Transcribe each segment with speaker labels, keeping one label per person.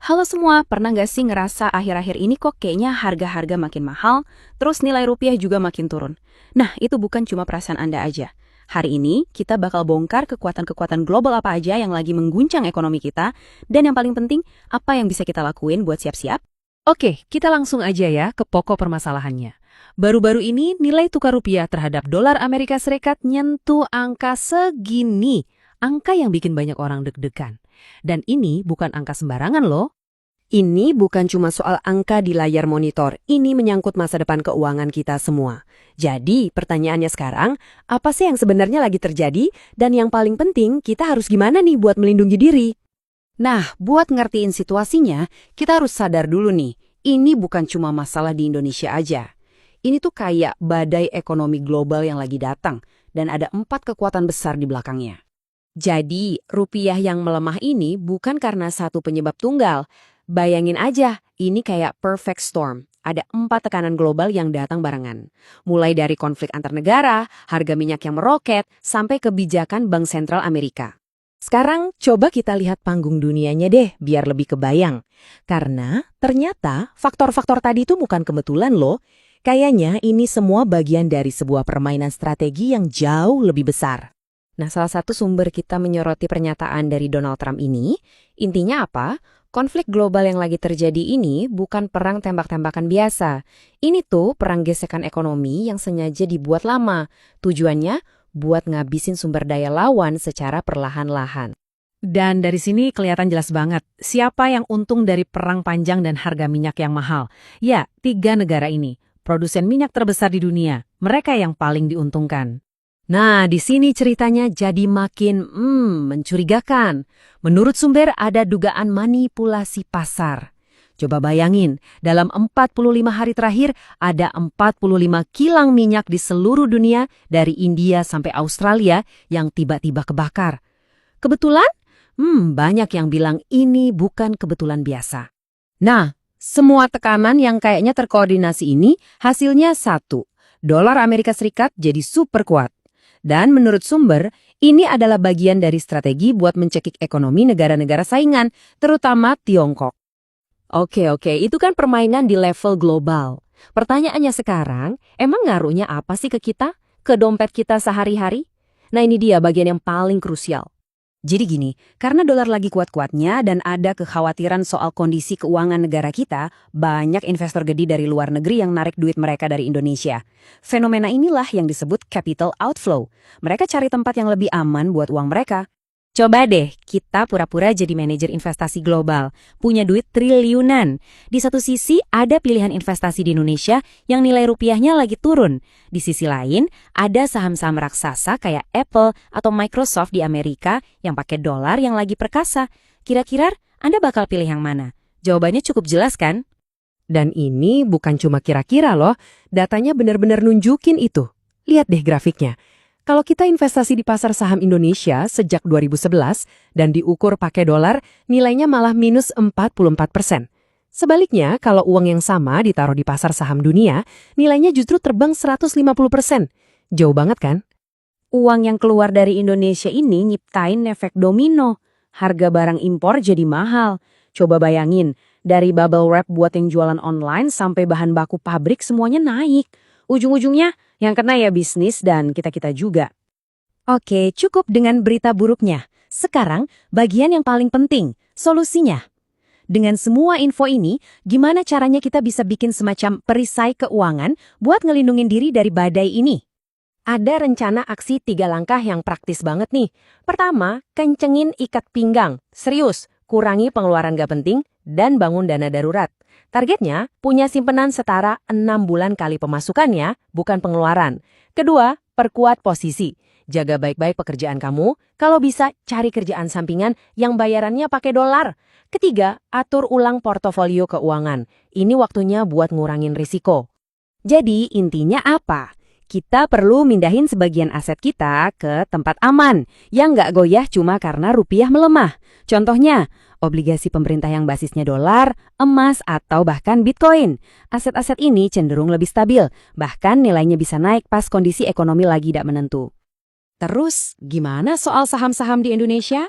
Speaker 1: Halo semua, pernah nggak sih ngerasa akhir-akhir ini kok kayaknya harga-harga makin mahal, terus nilai rupiah juga makin turun? Nah, itu bukan cuma perasaan Anda aja. Hari ini, kita bakal bongkar kekuatan-kekuatan global apa aja yang lagi mengguncang ekonomi kita, dan yang paling penting, apa yang bisa kita lakuin buat siap-siap?
Speaker 2: Oke, kita langsung aja ya ke pokok permasalahannya. Baru-baru ini nilai tukar rupiah terhadap dolar Amerika Serikat nyentuh angka segini. Angka yang bikin banyak orang deg-degan. Dan ini bukan angka sembarangan loh.
Speaker 3: Ini bukan cuma soal angka di layar monitor, ini menyangkut masa depan keuangan kita semua. Jadi, pertanyaannya sekarang, apa sih yang sebenarnya lagi terjadi? Dan yang paling penting, kita harus gimana nih buat melindungi diri? Nah, buat ngertiin situasinya, kita harus sadar dulu nih, ini bukan cuma masalah di Indonesia aja. Ini tuh kayak badai ekonomi global yang lagi datang, dan ada 4 kekuatan besar di belakangnya. Jadi, rupiah yang melemah ini bukan karena satu penyebab tunggal. Bayangin aja, ini kayak perfect storm. Ada 4 tekanan global yang datang barengan. Mulai dari konflik antar negara, harga minyak yang meroket, sampai kebijakan Bank Sentral Amerika. Sekarang coba kita lihat panggung dunianya deh, biar lebih kebayang. Karena ternyata faktor-faktor tadi itu bukan kebetulan loh. Kayaknya ini semua bagian dari sebuah permainan strategi yang jauh lebih besar. Nah, salah satu sumber kita menyoroti pernyataan dari Donald Trump ini, intinya apa? Konflik global yang lagi terjadi ini bukan perang tembak-tembakan biasa. Ini tuh perang gesekan ekonomi yang sengaja dibuat lama. Tujuannya buat ngabisin sumber daya lawan secara perlahan-lahan.
Speaker 2: Dan dari sini kelihatan jelas banget siapa yang untung dari perang panjang dan harga minyak yang mahal. Ya, 3 negara ini, produsen minyak terbesar di dunia. Mereka yang paling diuntungkan.
Speaker 3: Nah, di sini ceritanya jadi makin mencurigakan. Menurut sumber ada dugaan manipulasi pasar. Coba bayangin, dalam 45 hari terakhir ada 45 kilang minyak di seluruh dunia dari India sampai Australia yang tiba-tiba kebakar. Kebetulan? Banyak yang bilang ini bukan kebetulan biasa. Nah, semua tekanan yang kayaknya terkoordinasi ini hasilnya satu. Dolar Amerika Serikat jadi super kuat. Dan menurut sumber, ini adalah bagian dari strategi buat mencekik ekonomi negara-negara saingan, terutama Tiongkok. Oke, itu kan permainan di level global. Pertanyaannya sekarang, emang ngaruhnya apa sih ke kita? Ke dompet kita sehari-hari? Nah, ini dia bagian yang paling krusial. Jadi gini, karena dolar lagi kuat-kuatnya dan ada kekhawatiran soal kondisi keuangan negara kita, banyak investor gede dari luar negeri yang narik duit mereka dari Indonesia. Fenomena inilah yang disebut capital outflow. Mereka cari tempat yang lebih aman buat uang mereka. Coba deh, kita pura-pura jadi manajer investasi global, punya duit triliunan. Di satu sisi ada pilihan investasi di Indonesia yang nilai rupiahnya lagi turun. Di sisi lain, ada saham-saham raksasa kayak Apple atau Microsoft di Amerika yang pakai dolar yang lagi perkasa. Kira-kira Anda bakal pilih yang mana? Jawabannya cukup jelas kan? Dan ini bukan cuma kira-kira loh, datanya benar-benar nunjukin itu. Lihat deh grafiknya. Kalau kita investasi di pasar saham Indonesia sejak 2011 dan diukur pakai dolar, nilainya malah minus 44%. Sebaliknya, kalau uang yang sama ditaruh di pasar saham dunia, nilainya justru terbang 150%. Jauh banget kan? Uang yang keluar dari Indonesia ini nyiptain efek domino. Harga barang impor jadi mahal. Coba bayangin, dari bubble wrap buat yang jualan online sampai bahan baku pabrik semuanya naik. Ujung-ujungnya yang kena ya bisnis dan kita-kita juga. Oke, cukup dengan berita buruknya. Sekarang, bagian yang paling penting, solusinya. Dengan semua info ini, gimana caranya kita bisa bikin semacam perisai keuangan buat ngelindungin diri dari badai ini? Ada rencana aksi 3 langkah yang praktis banget nih. Pertama, kencengin ikat pinggang. Serius, kurangi pengeluaran gak penting dan bangun dana darurat. Targetnya, punya simpenan setara 6 bulan kali pemasukannya, bukan pengeluaran. Kedua, perkuat posisi. Jaga baik-baik pekerjaan kamu, kalau bisa cari kerjaan sampingan yang bayarannya pakai dolar. Ketiga, atur ulang portofolio keuangan. Ini waktunya buat ngurangin risiko. Jadi, intinya apa? Kita perlu mindahin sebagian aset kita ke tempat aman, yang nggak goyah cuma karena rupiah melemah. Contohnya, obligasi pemerintah yang basisnya dolar, emas, atau bahkan bitcoin. Aset-aset ini cenderung lebih stabil, bahkan nilainya bisa naik pas kondisi ekonomi lagi tidak menentu. Terus, gimana soal saham-saham di Indonesia?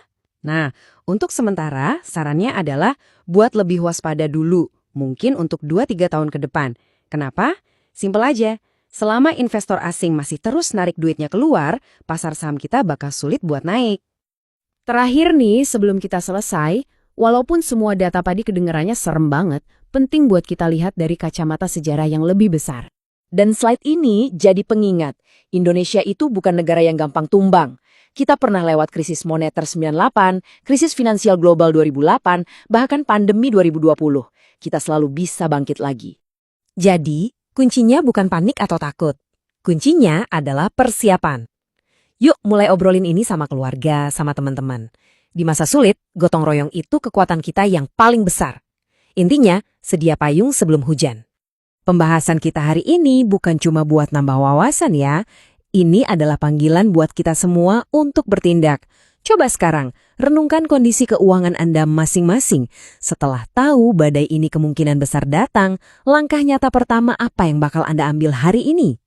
Speaker 4: Nah, untuk sementara sarannya adalah buat lebih waspada dulu, mungkin untuk 2-3 tahun ke depan. Kenapa? Simpel aja. Selama investor asing masih terus narik duitnya keluar, pasar saham kita bakal sulit buat naik.
Speaker 3: Terakhir nih, sebelum kita selesai, walaupun semua data tadi kedengarannya serem banget, penting buat kita lihat dari kacamata sejarah yang lebih besar.
Speaker 5: Dan slide ini jadi pengingat, Indonesia itu bukan negara yang gampang tumbang. Kita pernah lewat krisis moneter 98, krisis finansial global 2008, bahkan pandemi 2020. Kita selalu bisa bangkit lagi.
Speaker 3: Jadi, kuncinya bukan panik atau takut. Kuncinya adalah persiapan. Yuk mulai obrolin ini sama keluarga, sama teman-teman. Di masa sulit, gotong royong itu kekuatan kita yang paling besar. Intinya, sedia payung sebelum hujan. Pembahasan kita hari ini bukan cuma buat nambah wawasan ya. Ini adalah panggilan buat kita semua untuk bertindak. Coba sekarang, renungkan kondisi keuangan Anda masing-masing. Setelah tahu badai ini kemungkinan besar datang, langkah nyata pertama apa yang bakal Anda ambil hari ini?